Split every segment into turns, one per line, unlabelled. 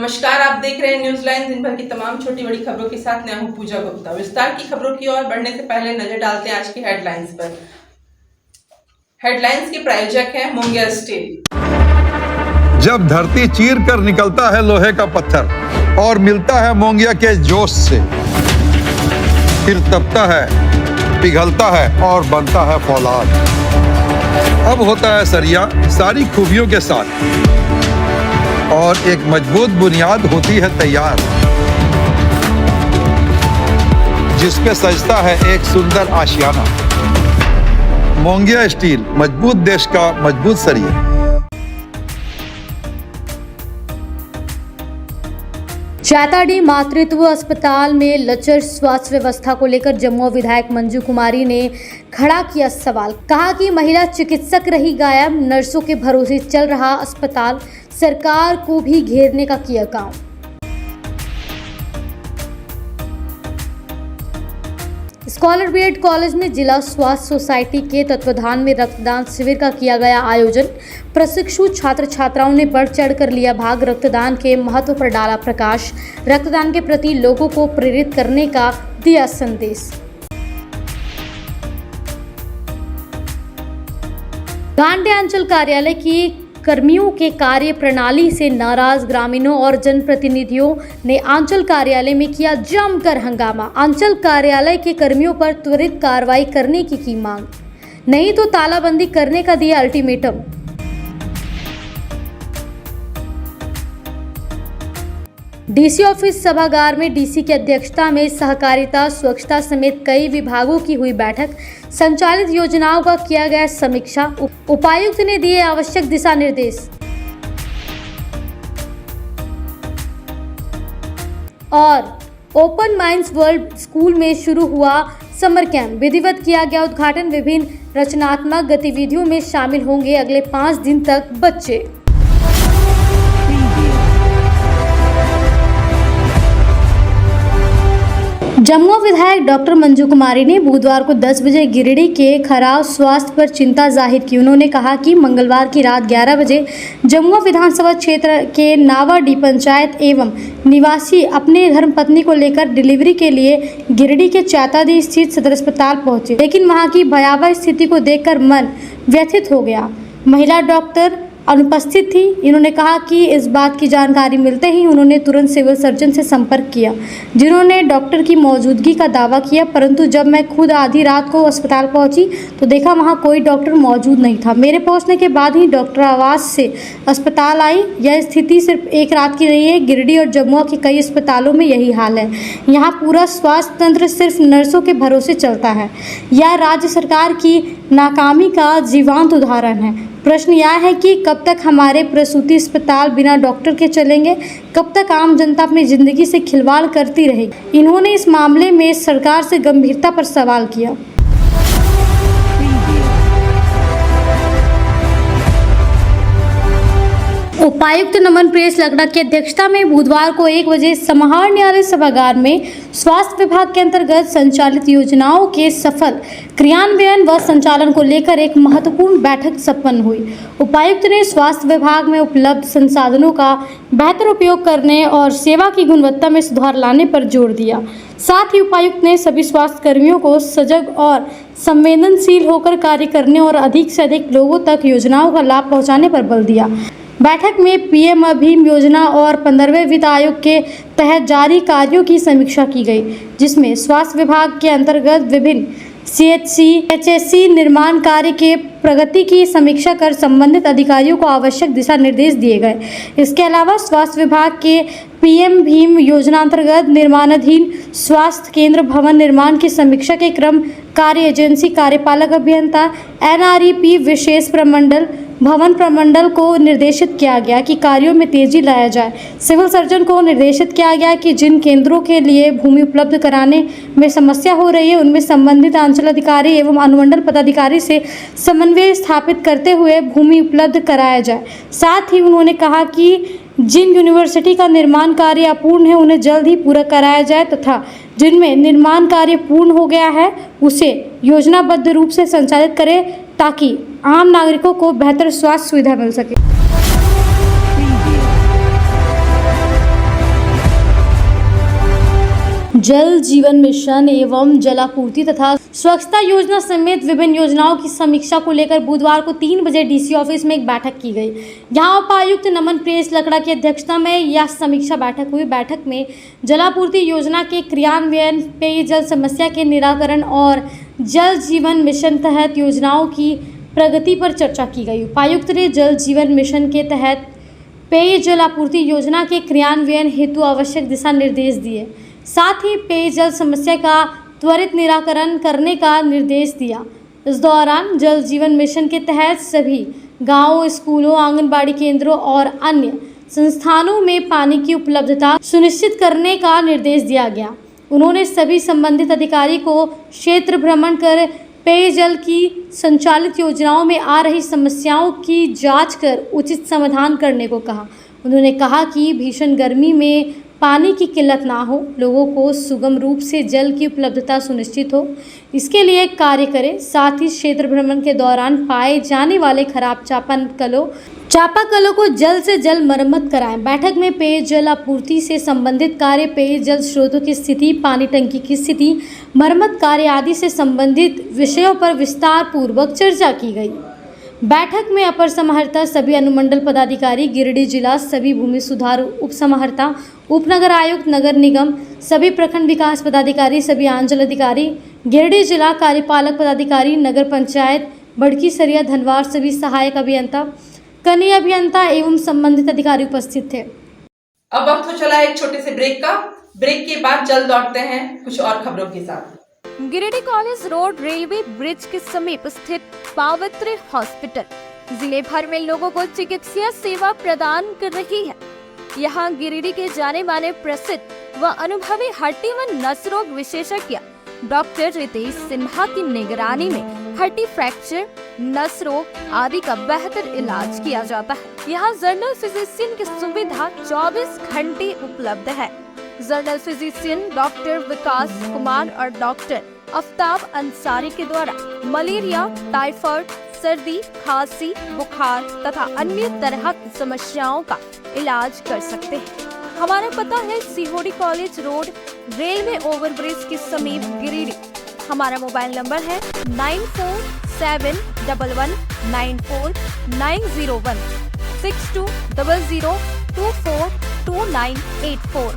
नमस्कार, आप देख रहे हैं न्यूज लाइन। दिन भर की तमाम छोटी बड़ी खबरों के साथ मैं हूं पूजा गुप्ता। विस्तार की खबरों की ओर बढ़ने से पहले नजर डालते हैं आज की हेडलाइंस पर। हेडलाइंस के प्रायोजक हैं मुंगेर स्टील।
जब धरती चीर कर निकलता है लोहे का पत्थर और मिलता है मोंगिया के जोश से, फिर तपता है, पिघलता है और बनता है फौलाद। अब होता है सरिया सारी खूबियों के साथ और एक मजबूत बुनियाद होती है तैयार, जिस पे सजता है एक सुंदर आशियाना। मोंगिया स्टील, मजबूत देश का मजबूत सरिया।
चाताडी मातृत्व अस्पताल में लचर स्वास्थ्य व्यवस्था को लेकर जमुआ विधायक मंजू कुमारी ने खड़ा किया सवाल। कहा कि महिला चिकित्सक रही गायब, नर्सों के भरोसे चल रहा अस्पताल, सरकार को भी घेरने का किया काम। स्कॉलर बीएड कॉलेज में जिला स्वास्थ्य सोसाइटी के तत्वाधान में रक्तदान शिविर का किया गया आयोजन। प्रशिक्षु छात्र छात्राओं ने बढ़ चढ़कर लिया भाग, रक्तदान के महत्व पर डाला प्रकाश, रक्तदान के प्रति लोगों को प्रेरित करने का दिया संदेश। गांडेय अंचल कार्यालय की कर्मियों के कार्य प्रणाली से नाराज ग्रामीणों और जनप्रतिनिधियों ने अंचल कार्यालय में किया जमकर हंगामा। अंचल कार्यालय के कर्मियों पर त्वरित कार्रवाई करने की मांग, नहीं तो तालाबंदी करने का दिया अल्टीमेटम। डीसी ऑफिस सभागार में डीसी की अध्यक्षता में सहकारिता, स्वच्छता समेत कई विभागों की हुई बैठक। संचालित योजनाओं का किया गया समीक्षा। उपायुक्त ने दिए आवश्यक दिशा निर्देश। और ओपन माइंड्स वर्ल्ड स्कूल में शुरू हुआ समर कैंप, विधिवत किया गया उद्घाटन। विभिन्न रचनात्मक गतिविधियों में शामिल होंगे अगले 5 दिन तक बच्चे। जमुआ विधायक डॉक्टर मंजू कुमारी ने बुधवार को 10 बजे गिरिडीह के खराब स्वास्थ्य पर चिंता जाहिर की। उन्होंने कहा कि मंगलवार की रात 11 बजे जमुआ विधानसभा क्षेत्र के नावाडी पंचायत एवं निवासी अपने धर्मपत्नी को लेकर डिलीवरी के लिए गिरिडीह के चाताडी स्थित सदर अस्पताल पहुंचे, लेकिन वहां की भयावह स्थिति को देखकर मन व्यथित हो गया। महिला डॉक्टर अनुपस्थित थी। इन्होंने कहा कि इस बात की जानकारी मिलते ही उन्होंने तुरंत सिविल सर्जन से संपर्क किया, जिन्होंने डॉक्टर की मौजूदगी का दावा किया, परंतु जब मैं खुद आधी रात को अस्पताल पहुंची तो देखा वहां कोई डॉक्टर मौजूद नहीं था। मेरे पहुंचने के बाद ही डॉक्टर आवास से अस्पताल आई। यह स्थिति सिर्फ एक रात की नहीं है, गिरिडीह और जमुआ के कई अस्पतालों में यही हाल है। यहाँ पूरा स्वास्थ्य तंत्र सिर्फ नर्सों के भरोसे चलता है। यह राज्य सरकार की नाकामी का जीवंत उदाहरण है। प्रश्न यह है कि कब तक हमारे प्रसूति अस्पताल बिना डॉक्टर के चलेंगे, कब तक आम जनता अपनी जिंदगी से खिलवाड़ करती रहेगी। इन्होंने इस मामले में सरकार से गंभीरता पर सवाल किया। उपायुक्त नमन प्रेस लगड़ा की अध्यक्षता में बुधवार को 1 बजे समाहर न्यायालय सभागार में स्वास्थ्य विभाग के अंतर्गत संचालित योजनाओं के सफल क्रियान्वयन व संचालन को लेकर एक महत्वपूर्ण बैठक संपन्न हुई। उपायुक्त ने स्वास्थ्य विभाग में उपलब्ध संसाधनों का बेहतर उपयोग करने और सेवा की गुणवत्ता में सुधार लाने पर जोर दिया। साथ ही उपायुक्त ने सभी स्वास्थ्य कर्मियों को सजग और संवेदनशील होकर कार्य करने और अधिक से अधिक लोगों तक योजनाओं का लाभ पहुँचाने पर बल दिया। बैठक में पीएम अभीम योजना और 15वें वित्त आयोग के तहत जारी कार्यों की समीक्षा की गई, जिसमें स्वास्थ्य विभाग के अंतर्गत विभिन्न सीएचसी, एचएससी निर्माण कार्य के प्रगति की समीक्षा कर संबंधित अधिकारियों को आवश्यक दिशा निर्देश दिए गए। इसके अलावा स्वास्थ्य विभाग के पीएम भीम योजना अंतर्गत निर्माणाधीन स्वास्थ्य केंद्र भवन निर्माण की समीक्षा के क्रम कार्य एजेंसी कार्यपालक अभियंता एनआरईपी विशेष प्रमंडल भवन प्रमंडल को निर्देशित किया गया कि कार्यों में तेजी लाया जाए। सिविल सर्जन को निर्देशित किया गया कि जिन केंद्रों के लिए भूमि उपलब्ध कराने में समस्या हो रही है उनमें संबंधित अंचल अधिकारी एवं अनुमंडल पदाधिकारी से समन्वय स्थापित करते हुए भूमि उपलब्ध कराया जाए। साथ ही उन्होंने कहा कि जिन यूनिवर्सिटी का निर्माण कार्य अपूर्ण है उन्हें जल्द ही पूरा कराया जाए तथा जिनमें निर्माण कार्य पूर्ण हो गया है उसे योजनाबद्ध रूप से संचालित करें ताकि आम नागरिकों को बेहतर स्वास्थ्य सुविधा मिल सके। जल जीवन मिशन एवं जलापूर्ति तथा स्वच्छता योजना समेत विभिन्न योजनाओं की समीक्षा को लेकर बुधवार को 3 बजे डीसी ऑफिस में एक बैठक की गई। यहां उपायुक्त नमन प्रेस लकड़ा की अध्यक्षता में यह समीक्षा बैठक हुई। बैठक में जलापूर्ति योजना के क्रियान्वयन, पेयजल समस्या के निराकरण और जल जीवन मिशन तहत योजनाओं की प्रगति पर चर्चा की गई। उपायुक्त ने जल जीवन मिशन के तहत पेयजल आपूर्ति योजना के क्रियान्वयन हेतु आवश्यक दिशा निर्देश दिए। साथ ही पेयजल समस्या का त्वरित निराकरण करने का निर्देश दिया। इस दौरान जल जीवन मिशन के तहत सभी गांवों, स्कूलों, आंगनबाड़ी केंद्रों और अन्य संस्थानों में पानी की उपलब्धता सुनिश्चित करने का निर्देश दिया गया। उन्होंने सभी संबंधित अधिकारी को क्षेत्र भ्रमण कर पेयजल की संचालित योजनाओं में आ रही समस्याओं की जांच कर उचित समाधान करने को कहा। उन्होंने कहा कि भीषण गर्मी में पानी की किल्लत ना हो, लोगों को सुगम रूप से जल की उपलब्धता सुनिश्चित हो, इसके लिए कार्य करें। साथ ही क्षेत्र भ्रमण के दौरान पाए जाने वाले खराब चापाकलों को जल्द से जल्द मरम्मत कराएं। बैठक में पेयजल आपूर्ति से संबंधित कार्य, पेयजल स्रोतों की स्थिति, पानी टंकी की स्थिति, मरम्मत कार्य आदि से संबंधित विषयों पर विस्तार पूर्वक चर्चा की गई। बैठक में अपर समाहर्ता, सभी अनुमंडल पदाधिकारी, गिरिडीह जिला, सभी भूमि सुधार उप समाहर्ता, उपनगर आयुक्त, नगर निगम, सभी प्रखंड विकास पदाधिकारी, सभी अंचल अधिकारी, गिरिडीह जिला कार्यपालक पदाधिकारी, नगर पंचायत बड़की सरिया धनवार, सभी सहायक अभियंता, कनीय अभियंता एवं संबंधित अधिकारी उपस्थित थे।
अब वक्त हो चला एक छोटे से ब्रेक का। ब्रेक के बाद जल्द लौटते हैं कुछ और खबरों के साथ।
Giridih college road railway bridge के समीप स्थित पावित्र हॉस्पिटल जिले भर में लोगों को चिकित्सा सेवा प्रदान कर रही है। यहाँ गिरिडीह के जाने माने प्रसिद्ध व अनुभवी हड्डी व नस रोग विशेषज्ञ डॉक्टर रितेश सिन्हा की निगरानी में हड्डी फ्रैक्चर, नस रोग आदि का बेहतर इलाज किया जाता है। यहाँ जनरल फिजिशियन की सुविधा 24 घंटे उपलब्ध है। जनरल फिजिशियन डॉक्टर विकास कुमार और डॉक्टर आफ्ताब अंसारी के द्वारा मलेरिया, टाइफाइड, सर्दी, खांसी, बुखार तथा अन्य तरह की समस्याओं का इलाज कर सकते हैं। हमारा पता है सीहोडी कॉलेज रोड रेलवे ओवरब्रिज के समीप गिरिडीह। हमारा मोबाइल नंबर है 9471194901 6200242984।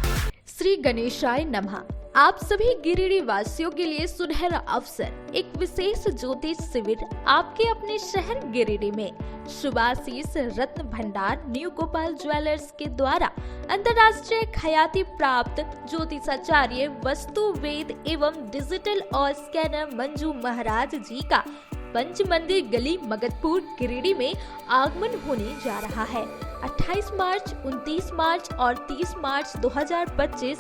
श्री गणेशाय नमः। आप सभी गिरिडीह वासियों के लिए सुनहरा अवसर, एक विशेष ज्योतिष शिविर आपके अपने शहर गिरिडीह में शुभाशीष रत्न भंडार न्यू गोपाल ज्वेलर्स के द्वारा अंतर्राष्ट्रीय ख्याति प्राप्त ज्योतिषाचार्य, वस्तु वेद एवं डिजिटल और स्कैनर मंजू महाराज जी का पंच मंदिर गली मगधपुर गिरिडीह में आगमन होने जा रहा है। 28 मार्च, 29 मार्च और 30 मार्च 2025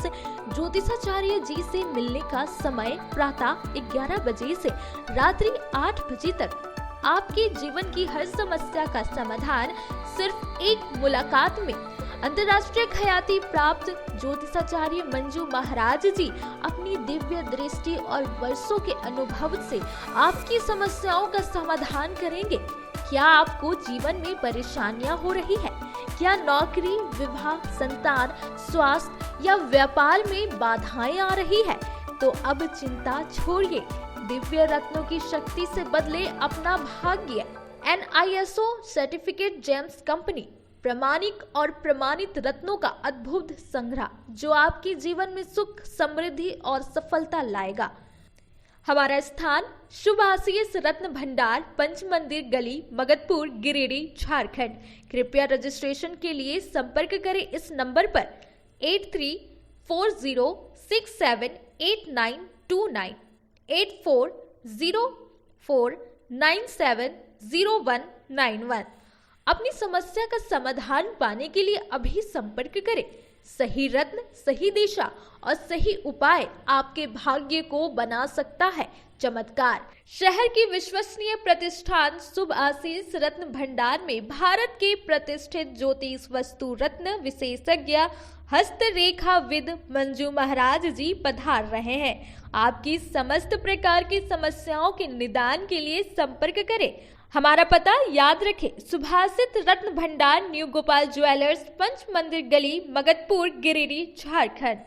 ज्योतिषाचार्य जी से मिलने का समय प्रातः 11 बजे से रात्रि 8 बजे तक। आपके जीवन की हर समस्या का समाधान सिर्फ एक मुलाकात में। अंतर्राष्ट्रीय ख्याति प्राप्त ज्योतिषाचार्य मंजू महाराज जी अपनी दिव्य दृष्टि और वर्षों के अनुभव से आपकी समस्याओं का समाधान करेंगे। क्या आपको जीवन में परेशानियां हो रही है? क्या नौकरी, विवाह, संतान, स्वास्थ्य या व्यापार में बाधाएं आ रही है? तो अब चिंता छोड़िए, दिव्य रत्नों की शक्ति से बदले अपना भाग्य। NISO सर्टिफिकेट जेम्स कंपनी प्रामाणिक और प्रमाणित रत्नों का अद्भुत संग्रह जो आपके जीवन में सुख, समृद्धि और सफलता लाएगा। हमारा स्थान शुभाशीष रत्न भंडार, पंच मंदिर गली, मगधपुर, गिरिडीह, झारखंड। कृपया रजिस्ट्रेशन के लिए संपर्क करें इस नंबर पर 8340678929 8404970191। अपनी समस्या का समाधान पाने के लिए अभी संपर्क करें। सही रत्न, सही दिशा और सही उपाय आपके भाग्य को बना सकता है चमत्कार। शहर की विश्वसनीय प्रतिष्ठान शुभ आशीष रत्न भंडार में भारत के प्रतिष्ठित ज्योतिष वस्तु रत्न विशेषज्ञ हस्तरेखाविद मंजू महाराज जी पधार रहे हैं। आपकी समस्त प्रकार की समस्याओं के निदान के लिए संपर्क करें। हमारा पता याद रखें, सुभाषित रत्न भंडार न्यू गोपाल ज्वेलर्स, पंच मंदिर गली, मगधपुर, गिरिडीह, झारखंड।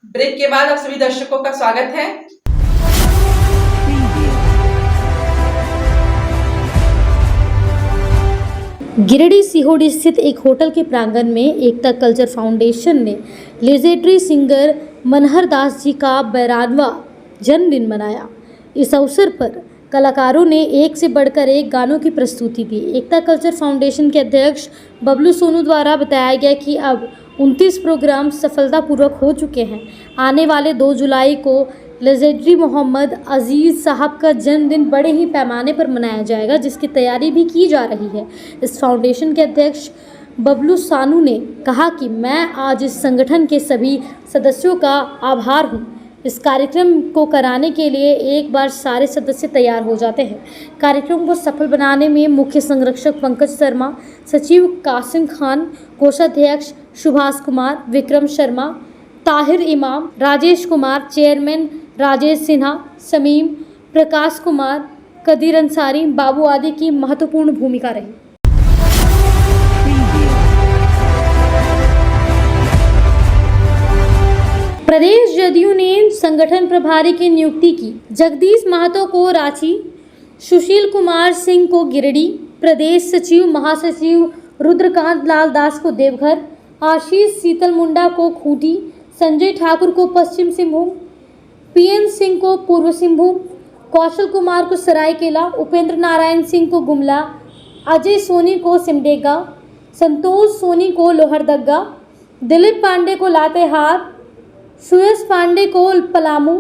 ब्रेक के बाद आप सभी दर्शकों का स्वागत है।
गिरिडीह सीहोर स्थित एक होटल के प्रांगण में एकता कल्चर फाउंडेशन ने लेजेंडरी सिंगर मनहर दास जी का 92वां जन्मदिन मनाया। इस अवसर पर कलाकारों ने एक से बढ़कर एक गानों की प्रस्तुति दी। एकता कल्चर फाउंडेशन के अध्यक्ष बबलू सोनू द्वारा बताया गया कि अब 29 प्रोग्राम सफलतापूर्वक हो चुके हैं। आने वाले 2 जुलाई को लेजेंडरी मोहम्मद अजीज़ साहब का जन्मदिन बड़े ही पैमाने पर मनाया जाएगा, जिसकी तैयारी भी की जा रही है। इस फाउंडेशन के अध्यक्ष बबलू सानू ने कहा कि मैं आज इस संगठन के सभी सदस्यों का आभार हूं। इस कार्यक्रम को कराने के लिए एक बार सारे सदस्य तैयार हो जाते हैं। कार्यक्रम को सफल बनाने में मुख्य संरक्षक पंकज शर्मा, सचिव कासिम खान, कोषाध्यक्ष सुभाष कुमार, विक्रम शर्मा, ताहिर इमाम, राजेश कुमार, चेयरमैन राजेश सिन्हा, समीम, प्रकाश कुमार, कदीर अंसारी, बाबू आदि की महत्वपूर्ण भूमिका रही। प्रदेश जदयू ने संगठन प्रभारी की नियुक्ति की। जगदीश महतो को रांची, सुशील कुमार सिंह को गिरिडीह, प्रदेश सचिव महासचिव रुद्रकांत लाल दास को देवघर, आशीष सीतल मुंडा को खूंटी, संजय ठाकुर को पश्चिम सिंहभूम, पीएन सिंह को पूर्व सिंहभूम, कौशल कुमार को सरायकेला, उपेंद्र नारायण सिंह को गुमला, अजय सोनी को सिमडेगा, संतोष सोनी को लोहरदगा, दिलीप पांडे को लातेहार, सुयश पांडे को पलामू,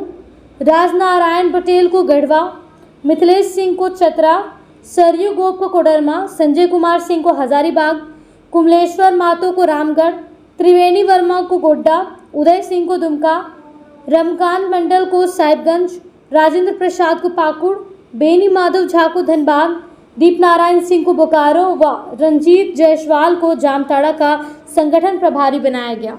राजनारायण पटेल को गढ़वा, मिथिलेश सिंह को चतरा, सरयू गोप को कोडरमा, संजय कुमार सिंह को हजारीबाग, कुमलेश्वर मातो को रामगढ़, त्रिवेणी वर्मा को गोड्डा, उदय सिंह को दुमका, रमकांत मंडल को साहिबगंज, राजेंद्र प्रसाद को पाकुड़, बेनी माधव झा को धनबाद, दीप नारायण सिंह को बोकारो व रंजीत जायसवाल को जामताड़ा का संगठन प्रभारी बनाया गया।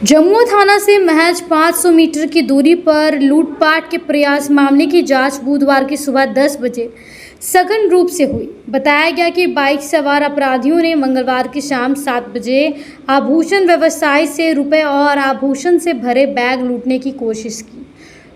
जमुआ थाना से महज 500 मीटर की दूरी पर लूटपाट के प्रयास मामले की जांच बुधवार की सुबह 10 बजे सघन रूप से हुई। बताया गया कि बाइक सवार अपराधियों ने मंगलवार की शाम 7 बजे आभूषण व्यवसायी से रुपए और आभूषण से भरे बैग लूटने की कोशिश की।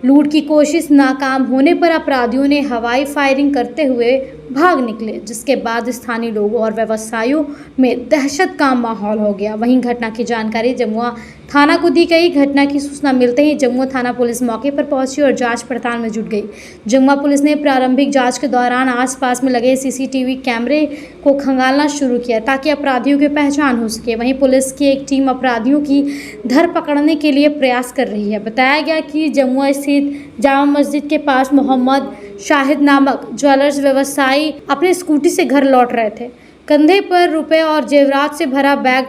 लूट की कोशिश नाकाम होने पर अपराधियों ने हवाई फायरिंग करते हुए भाग निकले, जिसके बाद स्थानीय लोगों और व्यवसायियों में दहशत का माहौल हो गया। वहीं घटना की जानकारी जमुआ थाना को दी गई। घटना की सूचना मिलते ही जमुआ थाना पुलिस मौके पर पहुंची और जांच पड़ताल में जुट गई। जमुआ पुलिस ने प्रारंभिक जांच के दौरान आसपास में लगे सीसीटीवी कैमरे को खंगालना शुरू किया ताकि अपराधियों की पहचान हो सके। वहीं पुलिस की एक टीम अपराधियों की धर पकड़ने के लिए प्रयास कर रही है। बताया गया कि जमुआ स्थित जामा मस्जिद के पास मोहम्मद शाहिद नामक ज्वेलर्स व्यवसायी अपने स्कूटी से घर लौट रहे थे। कंधे पर रुपए और जेवरात से भरा बैग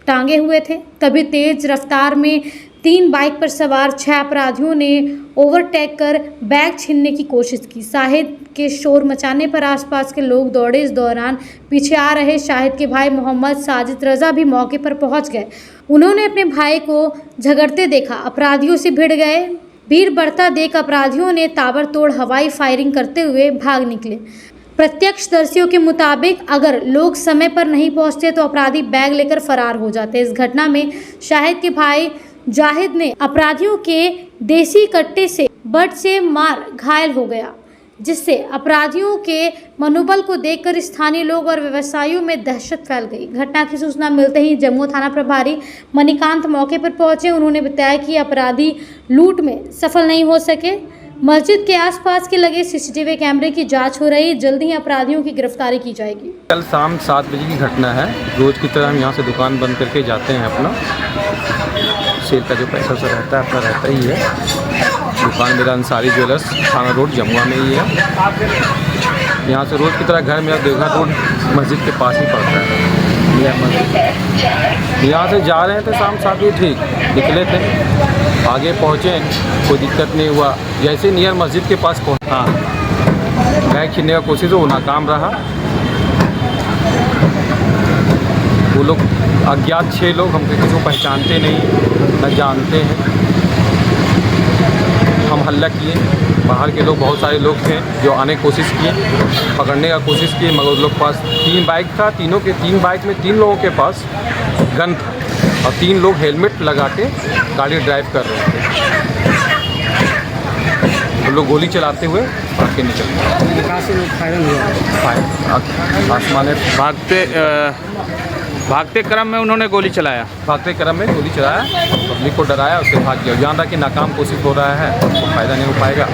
टांगे हुए थे। तभी तेज रफ्तार में 3 बाइक पर सवार 6 अपराधियों ने ओवरटेक कर बैग छीनने की कोशिश की। शाहिद के शोर मचाने पर आसपास के लोग दौड़े। इस दौरान पीछे आ रहे शाहिद के भाई मोहम्मद साजिद रजा भी मौके पर पहुंच गए। उन्होंने अपने भाई को झगड़ते देखा, अपराधियों से भिड़ गए। भीड़ बढ़ता देख अपराधियों ने ताबड़तोड़ हवाई फायरिंग करते हुए भाग निकले। प्रत्यक्षदर्शियों के मुताबिक अगर लोग समय पर नहीं पहुंचते तो अपराधी बैग लेकर फरार हो जाते। इस घटना में शाहिद के भाई जाहिद ने अपराधियों के देसी कट्टे से बट से मार घायल हो गया, जिससे अपराधियों के मनोबल को देखकर स्थानीय लोग और व्यवसायियों में दहशत फैल गई। घटना की सूचना मिलते ही जमुआ थाना प्रभारी मणिकांत मौके पर पहुंचे। उन्होंने बताया कि अपराधी लूट में सफल नहीं हो सके। मस्जिद के आसपास के लगे सीसीटीवी कैमरे की जांच हो रही। जल्दी ही अपराधियों की गिरफ्तारी की जाएगी।
कल शाम 7 बजे की घटना है। रोज़ की तरह हम यहाँ से दुकान बंद करके जाते हैं। अपना सेल का जो पैसा से रहता है अपना रहता ही है। दुकान मेरा अंसारी ज्वेलर्स थाना रोड जमुआ में ही है। यहाँ से रोज़ की तरह घर मेरा देवघर रोड मस्जिद के पास ही पड़ता है। यहाँ से जा रहे थे शाम 7 बजे, ठीक निकले थे, आगे पहुँचे, कोई दिक्कत नहीं हुआ। जैसे नियर मस्जिद के पास पहुँचा, बैग छीनने का कोशिश वो नाकाम रहा। वो लोग अज्ञात 6 लोग, हम किसी को पहचानते नहीं न जानते हैं। हम हल्ला किए। बाहर के लोग, बहुत सारे लोग थे जो आने की कोशिश किए, पकड़ने का कोशिश किए, मगर उन लोग के पास 3 बाइक था। तीन बाइक में 3 लोगों के पास गन था और 3 लोग हेलमेट लगा के गाड़ी ड्राइव कर रहे थे। वो लोग गोली चलाते हुए भाग के निकल गए।
कहाँ से फायरिंग हुआ?
आसमान में
भागते क्रम में उन्होंने गोली चलाया।
भागते क्रम में गोली चलाया, पब्लिक को डराया, उससे भाग गया। जान रहा कि नाकाम कोशिश हो रहा है, तो फायदा नहीं हो पाएगा।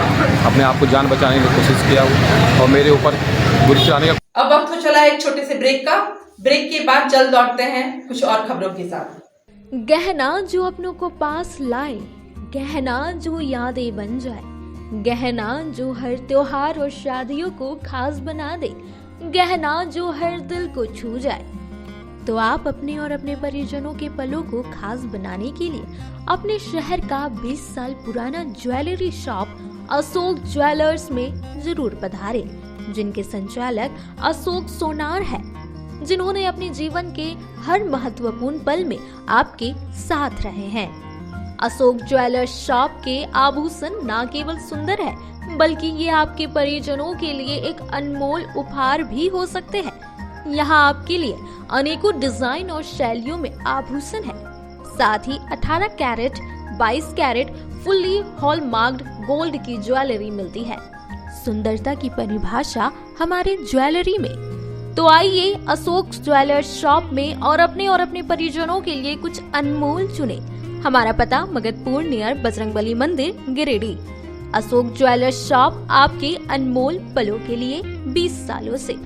अपने आप को जान बचाने की कोशिश किया और मेरे ऊपर गोली चलाने का।
अब वक्त हो चला एक छोटे से ब्रेक का। ब्रेक के बाद जल्द लौटते हैं कुछ और खबरों के साथ।
गहना जो अपनों को पास लाए, गहना जो यादें बन जाए, गहना जो हर त्योहार और शादियों को खास बना दे, गहना जो हर दिल को छू जाए। तो आप अपने और अपने परिजनों के पलों को खास बनाने के लिए अपने शहर का 20 साल पुराना ज्वेलरी शॉप अशोक ज्वेलर्स में जरूर पधारें, जिनके संचालक अशोक सोनार है, जिन्होंने अपने जीवन के हर महत्वपूर्ण पल में आपके साथ रहे हैं। अशोक ज्वेलर्स शॉप के आभूषण न केवल सुंदर है, बल्कि ये आपके परिजनों के लिए एक अनमोल उपहार भी हो सकते हैं। यहाँ आपके लिए अनेकों डिजाइन और शैलियों में आभूषण है। साथ ही 18 कैरेट, 22 कैरेट फुल्ली हॉलमार्क्ड गोल्ड की ज्वेलरी मिलती है। सुंदरता की परिभाषा हमारे ज्वेलरी में। तो आइए अशोक ज्वेलर्स शॉप में और अपने परिजनों के लिए कुछ अनमोल चुने। हमारा पता मगधपुर नियर बजरंगबली मंदिर, गिरिडीह। अशोक ज्वेलर्स शॉप आपके अनमोल पलों के लिए 20 सालों से।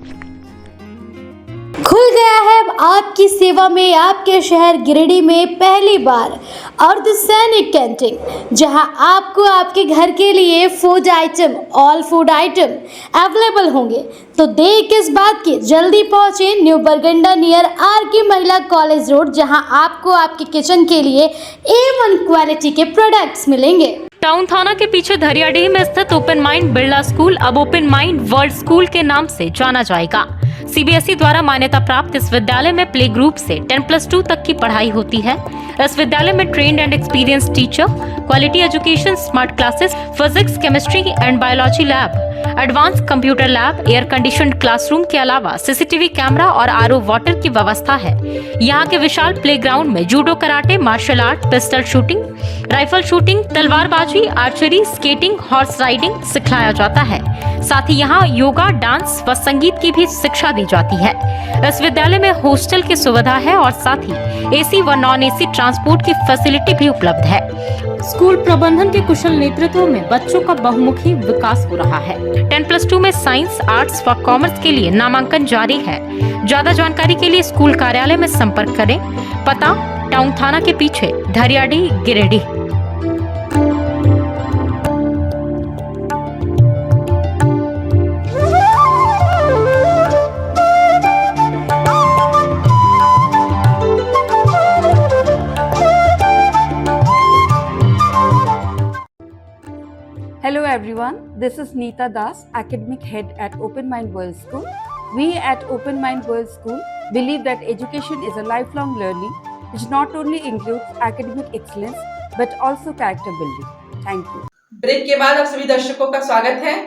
खुल गया है अब आपकी सेवा में आपके शहर गिरिडीह में पहली बार अर्धसैनिक कैंटीन, जहां आपको आपके घर के लिए food item, all food item available होंगे। तो देर किस बात की, जल्दी पहुंचे न्यू बरगंडा नियर आर.के. महिला कॉलेज रोड, जहां आपको आपके किचन के लिए A1 क्वालिटी के प्रोडक्ट्स मिलेंगे।
टाउन थाना के पीछे धरियाडीह में स्थित ओपन माइंड बिरला स्कूल अब ओपन माइंड वर्ल्ड स्कूल के नाम से जाना जाएगा। सीबीएसई द्वारा मान्यता प्राप्त इस विद्यालय में प्ले ग्रुप से 10+2 तक की पढ़ाई होती है। इस विद्यालय में trained and experience teacher, quality education, smart classes, physics, chemistry and biology lab, advance computer lab, air conditioned classroom के अलावा सीसीटीवी कैमरा और आरओ वाटर की व्यवस्था है। यहाँ के विशाल प्लेग्राउंड में judo, karate, martial art, pistol shooting, rifle shooting, तलवारबाजी, आर्चरी, स्केटिंग, हॉर्स राइडिंग सिखाया जाता है। साथ ही यहाँ योगा, डांस व संगीत की भी शिक्षा दी जाती है। इस विद्यालय में हॉस्टल की सुविधा है और साथ ही एसी व नॉन एसी ट्रांसपोर्ट की फैसिलिटी भी उपलब्ध है। स्कूल प्रबंधन के कुशल नेतृत्व में बच्चों का बहुमुखी विकास हो रहा है। 10+2 में साइंस, आर्ट्स व कॉमर्स के लिए नामांकन जारी है। ज्यादा जानकारी के लिए स्कूल कार्यालय में संपर्क करें। पता टाउन थाना के पीछे, धरियाडीह, Giridih.
Hello everyone, this is Neeta Das, Academic Head at Open Mind World School. We at Open Mind World School believe that education is a lifelong learning which not only includes academic excellence but also character building. Thank you.
Break के बाद आप सभी दर्शकों का स्वागत है।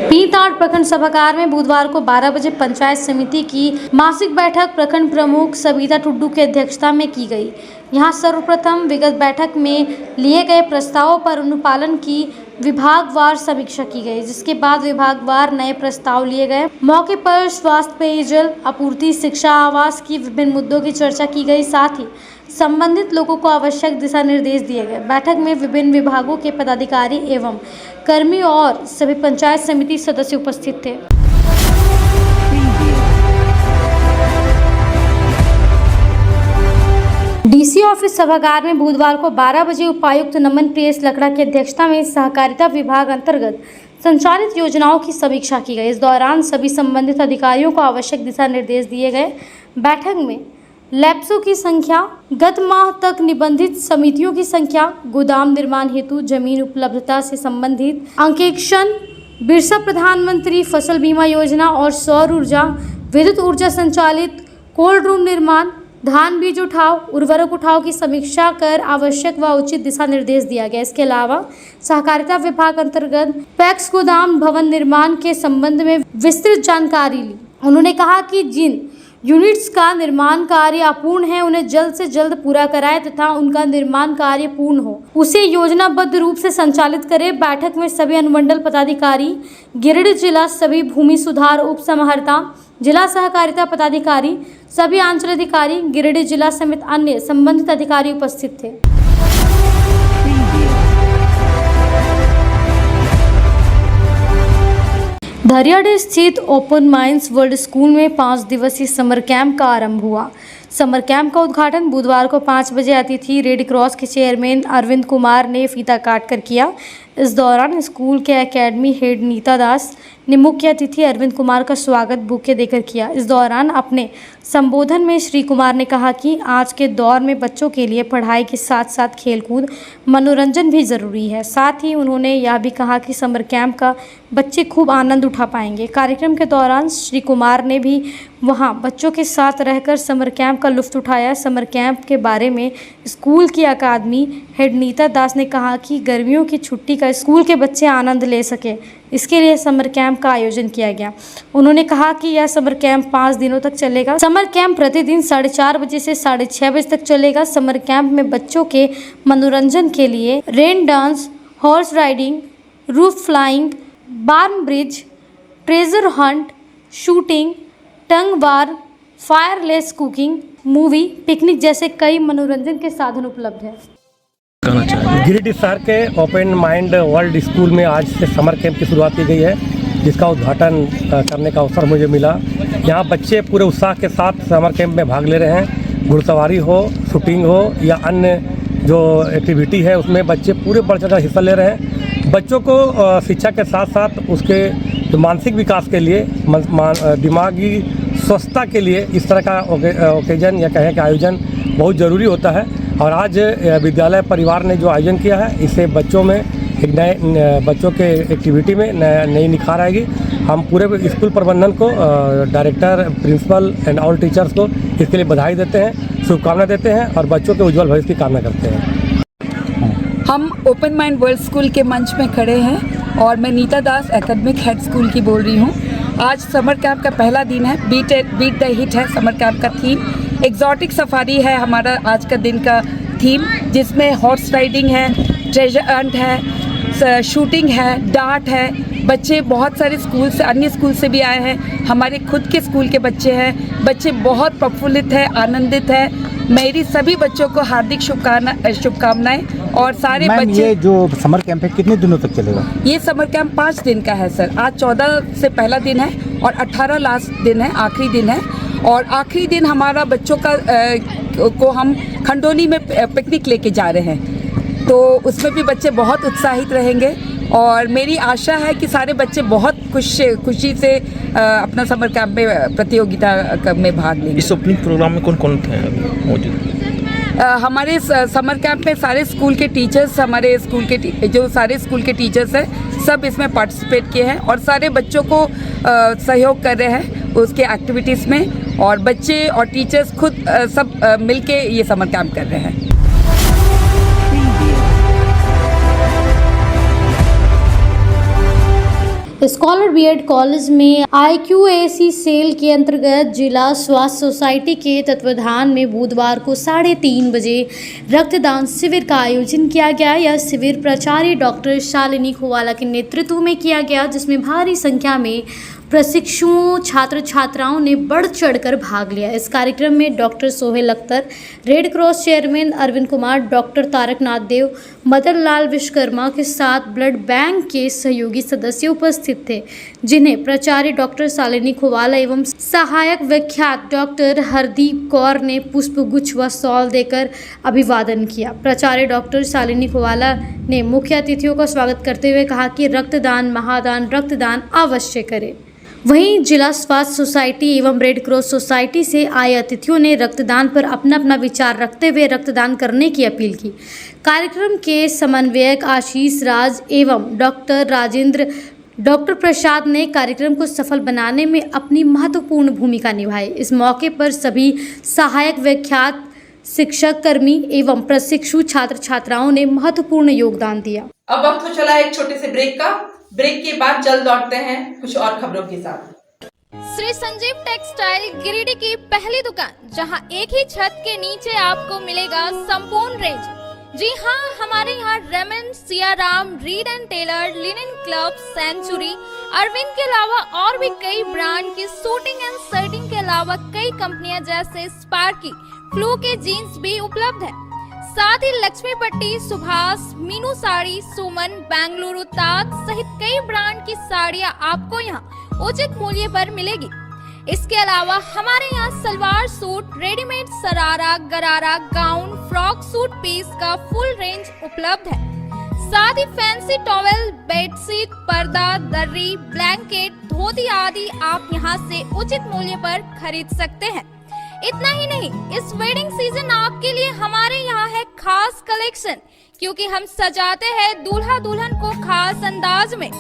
पीरटांड प्रखंड सभागार में बुधवार को 12 बजे पंचायत समिति की मासिक बैठक प्रखंड प्रमुख सविता टुड्डू की अध्यक्षता में की गई। यहां सर्वप्रथम विगत बैठक में लिए गए प्रस्तावों पर अनुपालन की विभागवार समीक्षा की गई, जिसके बाद विभागवार नए प्रस्ताव लिए गए। मौके पर स्वास्थ्य, पेयजल आपूर्ति, शिक्षा, आवास की विभिन्न मुद्दों की चर्चा की गई। साथ ही संबंधित लोगों को आवश्यक दिशा निर्देश दिए गए। बैठक में विभिन्न विभागों के पदाधिकारी एवं कर्मी और सभी पंचायत समिति सदस्य उपस्थित थे। डीसी ऑफिस सभागार में बुधवार को 12 बजे उपायुक्त नमन प्रियस लकड़ा की अध्यक्षता में सहकारिता विभाग अंतर्गत संचालित योजनाओं की समीक्षा की गई। इस दौरान सभी संबंधित अधिकारियों को आवश्यक दिशा निर्देश दिए गए। बैठक में लैप्सों की संख्या, गत माह तक निबंधित समितियों की संख्या, गोदाम निर्माण हेतु जमीन उपलब्धता से संबंधित अंकेक्षण, बिरसा प्रधानमंत्री फसल बीमा योजना और सौर ऊर्जा, विद्युत ऊर्जा संचालित कोल्ड रूम निर्माण, धान बीज उठाव, उर्वरक उठाव की समीक्षा कर आवश्यक व उचित दिशा निर्देश दिया गया। इसके अलावा सहकारिता विभाग अंतर्गत पैक्स गोदाम भवन निर्माण के संबंध में विस्तृत जानकारी ली। उन्होंने कहा कि जिन यूनिट्स का निर्माण कार्य अपूर्ण है उन्हें जल्द से जल्द पूरा कराएं तथा उनका निर्माण कार्य पूर्ण हो उसे योजनाबद्ध रूप से संचालित करें। बैठक में सभी अनुमंडल पदाधिकारी, गिरिडीह जिला सभी भूमि सुधार उप समाहर्ता, जिला सहकारिता पदाधिकारी, सभी अंचलाधिकारी, गिरिडीह जिला समेत अन्य संबंधित अधिकारी उपस्थित थे। धरियाडीह स्थित ओपन माइंड्स वर्ल्ड स्कूल में 5 दिवसीय समर कैंप का आरंभ हुआ। समर कैंप का उद्घाटन बुधवार को 5 बजे अतिथि रेड क्रॉस के चेयरमैन अरविंद कुमार ने फीता काट कर किया। इस दौरान स्कूल के एकेडमी हेड नीता दास ने मुख्य अतिथि अरविंद कुमार का स्वागत बुके देकर किया। इस दौरान अपने संबोधन में श्री कुमार ने कहा कि आज के दौर में बच्चों के लिए पढ़ाई के साथ साथ खेलकूद, मनोरंजन भी ज़रूरी है। साथ ही उन्होंने यह भी कहा कि समर कैंप का बच्चे खूब आनंद उठा पाएंगे। कार्यक्रम के दौरान श्री कुमार ने भी वहां बच्चों के साथ रहकर समर कैंप का लुत्फ उठाया। समर कैंप के बारे में स्कूल की अकादमी हेड नीता दास ने कहा कि गर्मियों की छुट्टी का स्कूल के बच्चे आनंद ले सके, इसके लिए समर कैंप का आयोजन किया गया। उन्होंने कहा कि यह समर कैंप 5 दिनों तक चलेगा। समर कैंप प्रतिदिन 4:30 बजे से 6:30 बजे तक चलेगा। समर कैंप में बच्चों के मनोरंजन के लिए rain dance, horse riding, roof flying, barn bridge, treasure hunt, shooting, tug war, fireless cooking, movie, picnic जैसे कई मनोरंजन के साधन उपलब्ध हैं।
गिरिडीह शहर के ओपन माइंड वर्ल्ड स्कूल में आज से समर कैंप की शुरुआत की गई है, जिसका उद्घाटन करने का अवसर मुझे मिला। यहाँ बच्चे पूरे उत्साह के साथ समर कैंप में भाग ले रहे हैं। घुड़सवारी हो, शूटिंग हो या अन्य जो एक्टिविटी है उसमें बच्चे पूरे बढ़ चढ़कर हिस्सा ले रहे हैं। बच्चों को शिक्षा के साथ साथ उसके जो मानसिक विकास के लिए, दिमागी स्वस्थता के लिए इस तरह का ओकेजन या कहें कि आयोजन बहुत ज़रूरी होता है। और आज विद्यालय परिवार ने जो आयोजन किया है, इससे बच्चों में एक नए बच्चों के एक्टिविटी में नई निखार आएगी। हम पूरे स्कूल प्रबंधन को, director, principal and all teachers को इसके लिए बधाई देते हैं, शुभकामनाएं देते हैं और बच्चों के उज्जवल भविष्य की कामना करते हैं।
हम ओपन माइंड वर्ल्ड स्कूल के मंच में खड़े हैं और मैं नीता दास एकेडमिक हेड स्कूल की बोल रही हूँ। आज समर कैंप का पहला दिन है। बीट द हिट है समर कैंप का थीम। एग्जॉटिक सफारी है हमारा आज का दिन का थीम, जिसमें हॉर्स राइडिंग है, ट्रेजर हंट है, शूटिंग है, डार्ट है। बच्चे बहुत सारे स्कूल से, अन्य स्कूल से भी आए हैं। हमारे खुद के स्कूल के बच्चे हैं। बच्चे बहुत प्रफुल्लित हैं, आनंदित हैं। मेरी सभी बच्चों को हार्दिक शुभकामनाएं। और सारे बच्चे,
ये जो समर कैंप है कितने दिनों तक चलेगा?
ये समर कैंप 5 दिन का है सर। आज 14 से पहला दिन है और 18 लास्ट दिन है, आखिरी दिन है। और आखिरी दिन हमारा बच्चों का को हम खंडोली में पिकनिक लेके जा रहे हैं, तो उसमें भी बच्चे बहुत उत्साहित रहेंगे। और मेरी आशा है कि सारे बच्चे बहुत खुशी से अपना समर कैंप में प्रतियोगिता में भाग लेंगे।
इस ओपनिंग प्रोग्राम में कौन कौन थे मौजूद?
हमारे समर कैंप में सारे स्कूल के टीचर्स, हमारे स्कूल के जो सारे स्कूल के टीचर्स हैं, सब इसमें पार्टिसिपेट किए हैं और सारे बच्चों को सहयोग कर रहे हैं उसके एक्टिविटीज़ में। और बच्चे और टीचर्स खुद सब मिलके ये समर कैंप कर रहे हैं।
स्कॉलर बीएड कॉलेज में IQAC सेल के अंतर्गत जिला स्वास्थ्य सोसाइटी के तत्वाधान में बुधवार को 3:30 बजे रक्तदान शिविर का आयोजन किया गया। यह शिविर प्राचार्य डॉक्टर शालिनी खुवाला के नेतृत्व में किया गया, जिसमें भारी संख्या में प्रशिक्षुओं, छात्र छात्राओं ने बढ़ चढ़कर भाग लिया। इस कार्यक्रम में doctor Sohail Akhtar, red cross chairman Arvind Kumar, doctor Taraknath Dev, Madan Lal Vishwakarma के साथ ब्लड बैंक के सहयोगी सदस्य उपस्थित थे, जिन्हें प्राचार्य डॉक्टर शालिनी खुवाला एवं सहायक व्याख्यात डॉक्टर हरदीप कौर ने पुष्पगुच्छ व शॉल देकर अभिवादन किया। प्राचार्य डॉक्टर शालिनी खुवाला ने मुख्य अतिथियों का स्वागत करते हुए कहा कि रक्तदान महादान, रक्तदान अवश्य करें। वहीं जिला स्वास्थ्य सोसाइटी एवं रेड क्रॉस सोसाइटी से आए अतिथियों ने रक्तदान पर अपना अपना विचार रखते हुए रक्तदान करने की अपील की। कार्यक्रम के समन्वयक आशीष राज एवं डॉक्टर राजेंद्र डॉक्टर प्रसाद ने कार्यक्रम को सफल बनाने में अपनी महत्वपूर्ण भूमिका निभाई। इस मौके पर सभी सहायक व्याख्यात, शिक्षक, कर्मी एवं प्रशिक्षु छात्र छात्राओं ने महत्वपूर्ण योगदान दिया।
अब वक्त हो चला एक छोटे से ब्रेक का। ब्रेक के बाद जल्द लौटते हैं कुछ और खबरों के साथ।
श्री संजीव टेक्सटाइल गिरिडीह की पहली दुकान, जहां एक ही छत के नीचे आपको मिलेगा संपूर्ण रेंज। जी हाँ, हमारे यहाँ Raymond, Siyaram, Reid and Taylor, Linen Club, Century, Arvind के अलावा और भी कई ब्रांड की सूटिंग एंड शर्टिंग के अलावा कई कंपनियां जैसे स्पार्की, फ्लू के जीन्स भी उपलब्ध है। साथ ही लक्ष्मी पट्टी, सुभाष, मीनू साड़ी, सुमन, बेंगलुरु ताज सहित कई ब्रांड की साड़ियां आपको यहाँ उचित मूल्य पर मिलेगी। इसके अलावा हमारे यहाँ सलवार सूट, रेडीमेड सरारा, गरारा, गाउन, फ्रॉक सूट पीस का फुल रेंज उपलब्ध है। साथ ही फैंसी टॉवेल, बेडशीट, पर्दा, दर्री, ब्लैंकेट, धोती आदि आप यहाँ से उचित मूल्य पर खरीद सकते हैं। इतना ही नहीं, इस वेडिंग सीजन आपके लिए हमारे यहाँ है खास कलेक्शन, क्योंकि हम सजाते हैं दूल्हा दुल्हन को खास अंदाज में।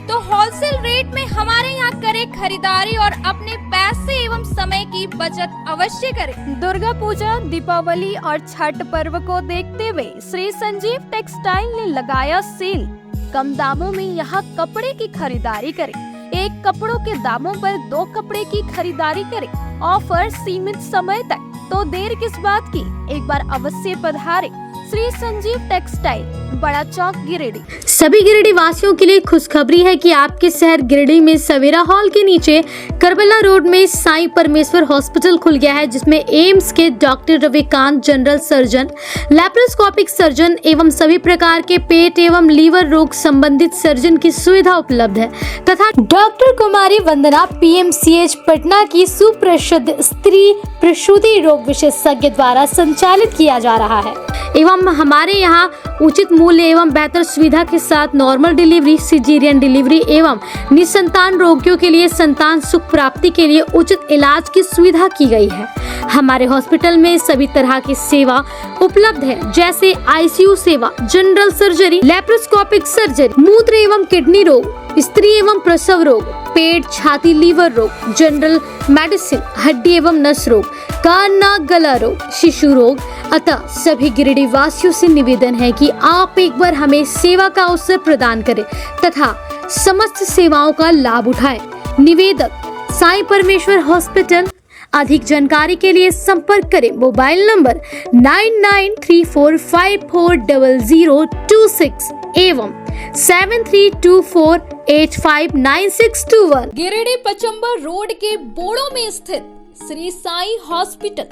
तो होलसेल रेट में हमारे यहाँ करें खरीदारी और अपने पैसे एवं समय की बचत अवश्य करें। दुर्गा पूजा, दीपावली और छठ पर्व को देखते हुए श्री संजीव टेक्सटाइल ने लगाया सेल। कम दामों में यहाँ कपड़े की खरीदारी करें। एक कपड़ों के दामों पर 2 कपड़े की खरीदारी करें। ऑफर सीमित समय तक, तो देर किस बात की, एक बार अवश्य पधारें। श्री संजीव टेक्सटाइल, बड़ा चौक, गिरिडीह।
सभी गिरिडीह वासियों के लिए खुशखबरी है कि आपके शहर गिरिडीह में सवेरा हॉल के नीचे करबला रोड में साईं परमेश्वर हॉस्पिटल खुल गया है, जिसमें एम्स के doctor Ravikant, general surgeon, laparoscopic surgeon एवं सभी प्रकार के पेट एवं लीवर रोग संबंधित सर्जन की सुविधा उपलब्ध है तथा डॉक्टर कुमारी वंदना PMCH पटना की सुप्रसिद्ध स्त्री प्रसूति रोग विशेषज्ञ द्वारा संचालित किया जा रहा है। एवं हमारे यहाँ उचित मूल्य एवं बेहतर सुविधा के साथ नॉर्मल डिलीवरी, सिजेरियन डिलीवरी एवं निसंतान रोगियों के लिए संतान सुख प्राप्ति के लिए उचित इलाज की सुविधा की गई है। हमारे हॉस्पिटल में सभी तरह की सेवा उपलब्ध है, जैसे ICU सेवा, जनरल सर्जरी, लैप्रोस्कोपिक सर्जरी, मूत्र एवं किडनी रोग, स्त्री एवं प्रसव रोग, पेट, छाती, लीवर रोग, जनरल मेडिसिन, हड्डी एवं नस रोग, कान, नाक, गला रोग, शिशु रोग। अतः सभी गिरिडीह वासियों से निवेदन है कि आप एक बार हमें सेवा का अवसर प्रदान करें तथा समस्त सेवाओं का लाभ उठाएं। निवेदक, साईं परमेश्वर हॉस्पिटल। अधिक जानकारी के लिए संपर्क करें मोबाइल नंबर 9934540026 एवं 7324859621।
गिरिडीह पचंबर रोड के बोड़ो में स्थित श्री साईं हॉस्पिटल।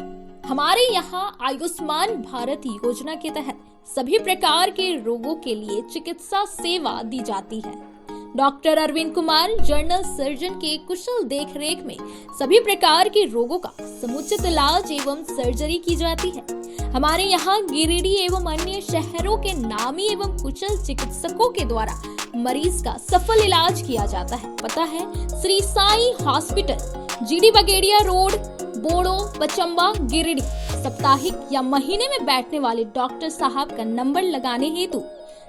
हमारे यहाँ आयुष्मान भारत योजना के तहत सभी प्रकार के रोगों के लिए चिकित्सा सेवा दी जाती है। Doctor Arvind Kumar, general surgeon के कुशल देखरेख में सभी प्रकार के रोगों का समुचित इलाज एवं सर्जरी की जाती है। हमारे यहाँ गिरिडीह एवं अन्य शहरों के नामी एवं कुशल चिकित्सकों के द्वारा मरीज का सफल इलाज किया जाता है। पता है Shri Sai hospital, GD Bagedia road, Bodo, Pachamba, Giridih. साप्ताहिक या महीने में बैठने वाले डॉक्टर साहब का नंबर लगाने हेतु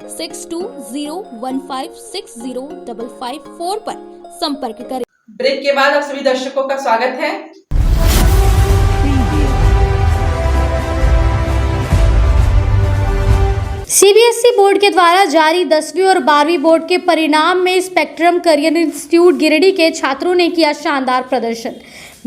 6201560554 पर संपर्क करें।
ब्रेक के बाद आप सभी दर्शकों का स्वागत है।
CBSE बोर्ड के द्वारा जारी 10वीं और 12वीं बोर्ड के परिणाम में स्पेक्ट्रम करियर इंस्टीट्यूट गिरिडीह के छात्रों ने किया शानदार प्रदर्शन।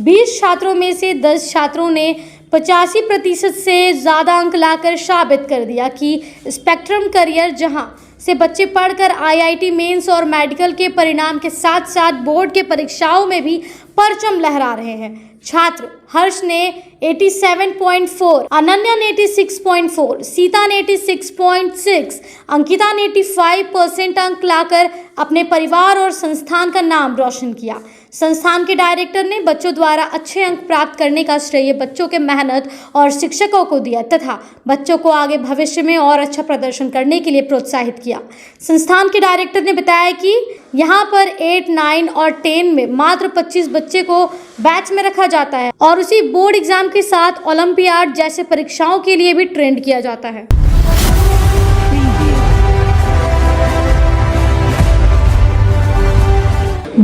20 छात्रों में से 10 छात्रों ने 85% से ज़्यादा अंक लाकर साबित कर दिया कि स्पेक्ट्रम करियर, जहां से बच्चे पढ़कर IIT मेंस और मेडिकल के परिणाम के साथ साथ बोर्ड के परीक्षाओं में भी परचम लहरा रहे हैं। छात्र हर्ष ने 87.4, अनन्या ने 86.4, सीता ने 86.6, अंकिता ने 85% अंक लाकर अपने परिवार और संस्थान का नाम रोशन किया। संस्थान के डायरेक्टर ने बच्चों द्वारा अच्छे अंक प्राप्त करने का श्रेय बच्चों के मेहनत और शिक्षकों को दिया तथा बच्चों को आगे भविष्य में और अच्छा प्रदर्शन करने के लिए प्रोत्साहित किया। संस्थान के डायरेक्टर ने बताया कि यहाँ पर 8, 9 और 10 में मात्र 25 बच्चे को बैच में रखा जाता है और उसी बोर्ड एग्जाम के साथ ओलंपियाड जैसे परीक्षाओं के लिए भी ट्रेंड किया जाता है।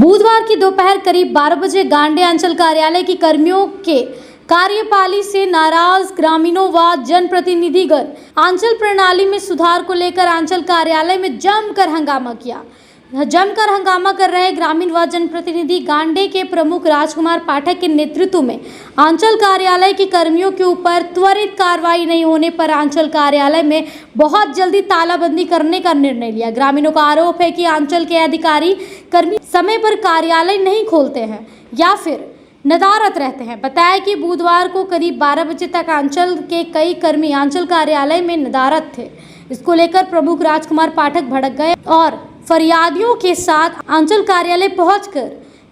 बुधवार की दोपहर करीब 12 बजे गांडे अंचल कार्यालय की कर्मियों के कार्यपाली से नाराज ग्रामीणों व जनप्रतिनिधिगण अंचल प्रणाली में सुधार को लेकर अंचल कार्यालय में जमकर हंगामा कर रहे ग्रामीण व जनप्रतिनिधि गांडे के प्रमुख राजकुमार पाठक के नेतृत्व में अंचल कार्यालय के कर्मियों के ऊपर त्वरित कार्रवाई नहीं होने पर अंचल कार्यालय में बहुत जल्दी तालाबंदी करने का निर्णय लिया। ग्रामीणों का आरोप है कि अंचल के अधिकारी कर्मी समय पर कार्यालय नहीं खोलते हैं या फिर नदारत रहते हैं। बताया कि बुधवार को करीब 12 बजे तक अंचल के कई कर्मी अंचल कार्यालय में नदारत थे। इसको लेकर प्रमुख राजकुमार पाठक भड़क गए और फरियादियों के साथ अंचल कार्यालय पहुंचकर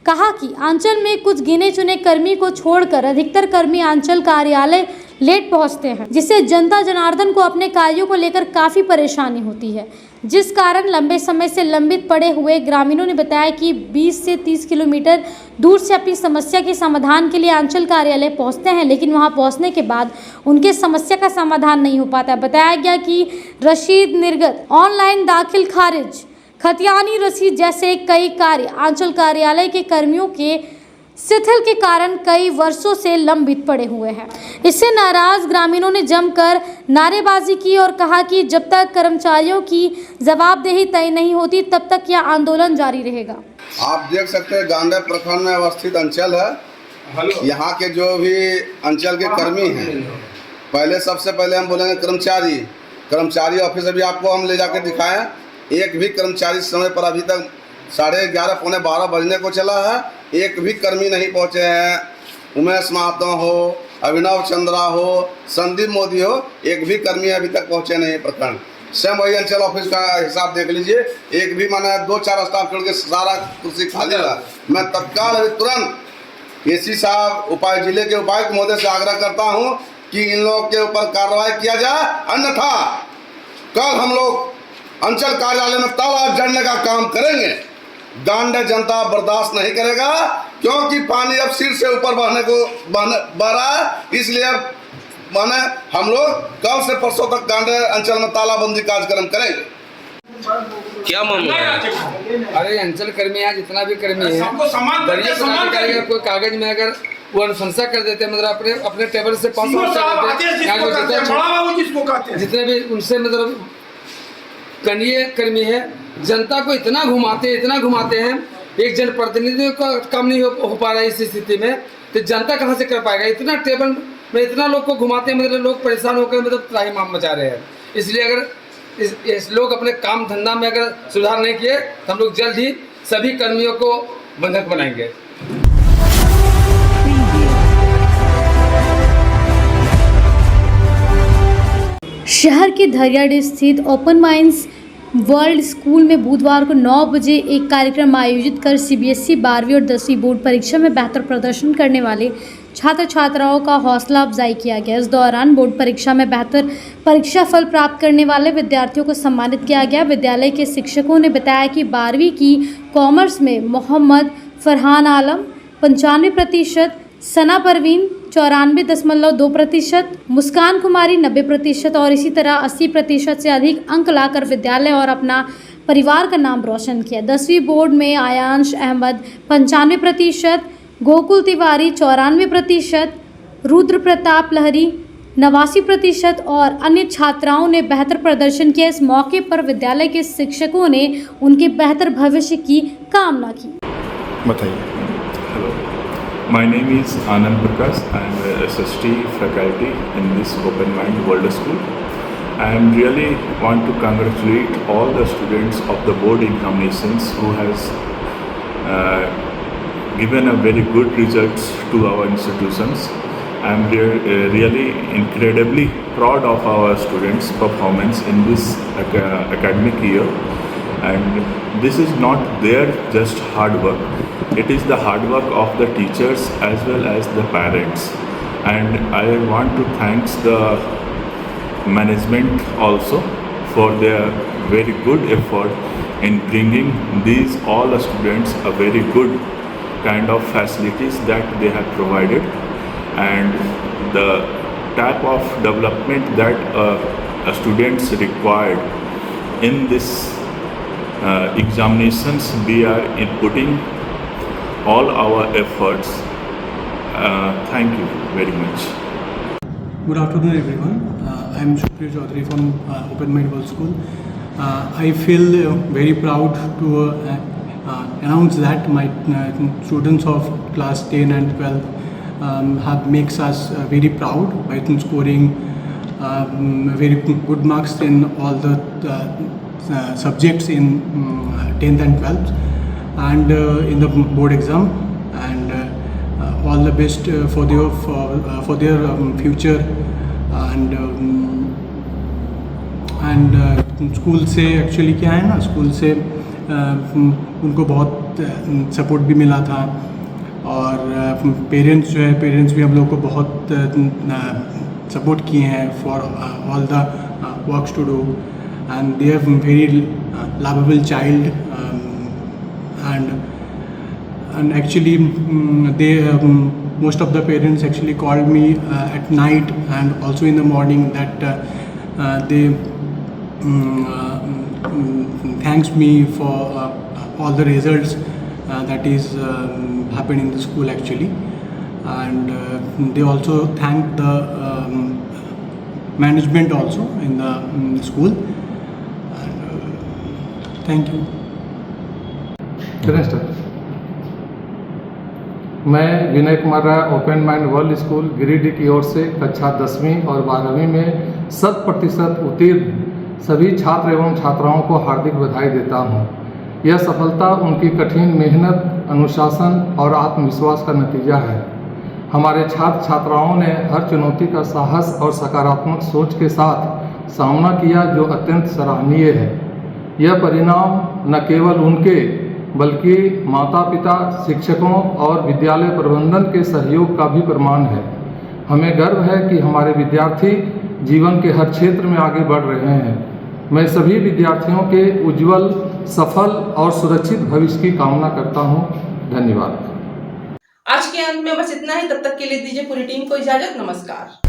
कहा कि अंचल में कुछ गिने चुने कर्मी को छोड़कर अधिकतर कर्मी अंचल कार्यालय लेट पहुंचते हैं, जिससे जनता जनार्दन को अपने कार्यों को लेकर काफ़ी परेशानी होती है, जिस कारण लंबे समय से लंबित पड़े हुए ग्रामीणों ने बताया कि 20 से 30 किलोमीटर दूर से अपनी समस्या के समाधान के लिए अंचल कार्यालय पहुंचते हैं, लेकिन वहां पहुंचने के बाद उनके समस्या का समाधान नहीं हो पाता। बताया गया कि रसीद निर्गत, ऑनलाइन दाखिल खारिज, खतियानी रसीद जैसे कई कार्य अंचल कार्यालय के कर्मियों के शिथिल के कारण कई वर्षों से लंबित पड़े हुए हैं। इससे नाराज ग्रामीणों ने जमकर नारेबाजी की और कहा कि जब तक कर्मचारियों की जवाबदेही तय नहीं होती तब तक यह आंदोलन जारी रहेगा।
आप देख सकते हैं गांडे प्रखंड में अवस्थित अंचल है। यहाँ के जो भी अंचल के कर्मी हैं, पहले सबसे पहले हम बोलेंगे कर्मचारी ऑफिस अभी आपको हम ले जाकर दिखाएं। एक भी कर्मचारी समय पर अभी तक 11:30 पौने 12 बजने को चला है, एक भी कर्मी नहीं पहुंचे हैं। उमेश महतो हो, अभिनव चंद्रा हो, संदीप मोदी हो, एक भी कर्मी अभी तक पहुंचे नहीं प्रखंड। स्वयं वही अंचल ऑफिस का हिसाब देख लीजिए, एक भी माने 2-4 स्टाफ छोड़ के सारा कुर्सी खाली रहा। मैं तत्काल अभी तुरंत एसी साहब, जिले के उपायुक्त महोदय से आग्रह करता हूं कि इन लोगों के ऊपर कार्रवाई किया जाए, अन्यथा कल हम लोग अंचल कार्यालय में ताला जड़ने का काम करेंगे। गांडे जनता बर्दाश्त नहीं करेगा, क्योंकि पानी अब सिर से ऊपर बह रहा है। इसलिए माने हम लोग कल से परसों तक गांडे अंचल में तालाबंदी कार्यक्रम करेंगे।
क्या मामला है?
अरे अंचल कर्मी है, जितना भी कर्मी है, कोई कागज में अगर वो अनुशंसा कर देते हैं, मतलब अपने टेबल से 500 जितने भी उनसे मतलब कनीय कर्मी है, जनता को इतना घुमाते हैं, एक जनप्रतिनिधि का काम नहीं हो पा रहा है। इस स्थिति में तो जनता कहाँ से कर पाएगा? इतना टेबल में इतना लोग को घुमाते हैं, मतलब लोग परेशान होकर मतलब त्राहिमाम मचा रहे हैं। इसलिए अगर इस लोग अपने काम धंधा में अगर सुधार नहीं किए तो हम लोग जल्द ही सभी कर्मियों को बंधक बनाएंगे।
शहर के धरियाडी स्थित ओपन माइंड्स वर्ल्ड स्कूल में बुधवार को 9 बजे एक कार्यक्रम आयोजित कर सीबीएसई 12वीं और 10वीं बोर्ड परीक्षा में बेहतर प्रदर्शन करने वाले छात्र छात्राओं का हौसला अफजाई किया गया। इस दौरान बोर्ड परीक्षा में बेहतर परीक्षा फल प्राप्त करने वाले विद्यार्थियों को सम्मानित किया गया। विद्यालय के शिक्षकों ने बताया कि 12वीं की कॉमर्स में मोहम्मद फरहान आलम 95%, सना परवीन 94.2%, मुस्कान कुमारी 90% और इसी तरह 80% से अधिक अंक लाकर विद्यालय और अपना परिवार का नाम रोशन किया। 10वीं बोर्ड में आयांश अहमद 95%, गोकुल तिवारी 94%, रुद्र प्रताप लहरी 89% और अन्य छात्राओं ने बेहतर प्रदर्शन किया। इस मौके पर विद्यालय के शिक्षकों ने उनके बेहतर भविष्य की कामना की।
बताइए। Hello, my name is Anand Prakash. I am a SST faculty in this Open Mind World School. I am really want to congratulate all the students of the board examinations who has given a very good results to our institutions. I am really incredibly proud of our students' performance in this academic year, and this is not their just hard work. It is the hard work of the teachers as well as the parents, and I want to thank the management also for their very good effort in bringing these all the students a very good kind of facilities that they have provided, and the type of development that students required in this examinations we are putting all our efforts. Thank you very much.
Good afternoon, everyone. I am Supriya Chaudhary from Open Mind World School. I feel very proud to announce that my students of class 10 and 12 have makes us very proud by scoring very good marks in all the subjects in 10th and 12th and in the board exam, and all the best for their future. And school से actually क्या है ना, school से उनको बहुत support भी मिला था, और पेरेंट्स जो है, पेरेंट्स भी हम लोग को बहुत सपोर्ट किए हैं for all the works to do, and they have very lovable child, and actually they most of the parents actually called me at night and also in the morning that they thanks me for all the results that is happened in the school actually, and they also thank the management also in the school, and thank you.
मैं Vinay Kumar Rai open mind world school Giridih की ओर से कक्षा 10वीं और 12वीं में 100% उत्तीर्ण सभी छात्र एवं छात्राओं को हार्दिक बधाई देता हूं। यह सफलता उनकी कठिन मेहनत, अनुशासन और आत्मविश्वास का नतीजा है। हमारे छात्र छात्राओं ने हर चुनौती का साहस और सकारात्मक सोच के साथ सामना किया, जो अत्यंत सराहनीय है। यह परिणाम न केवल उनके बल्कि माता पिता, शिक्षकों और विद्यालय प्रबंधन के सहयोग का भी प्रमाण है। हमें गर्व है कि हमारे विद्यार्थी जीवन के हर क्षेत्र में आगे बढ़ रहे हैं। मैं सभी विद्यार्थियों के उज्जवल, सफल और सुरक्षित भविष्य की कामना करता हूं। धन्यवाद।
आज के अंत में बस इतना ही। तब तक के लिए दीजिए पूरी टीम को इजाजत। नमस्कार।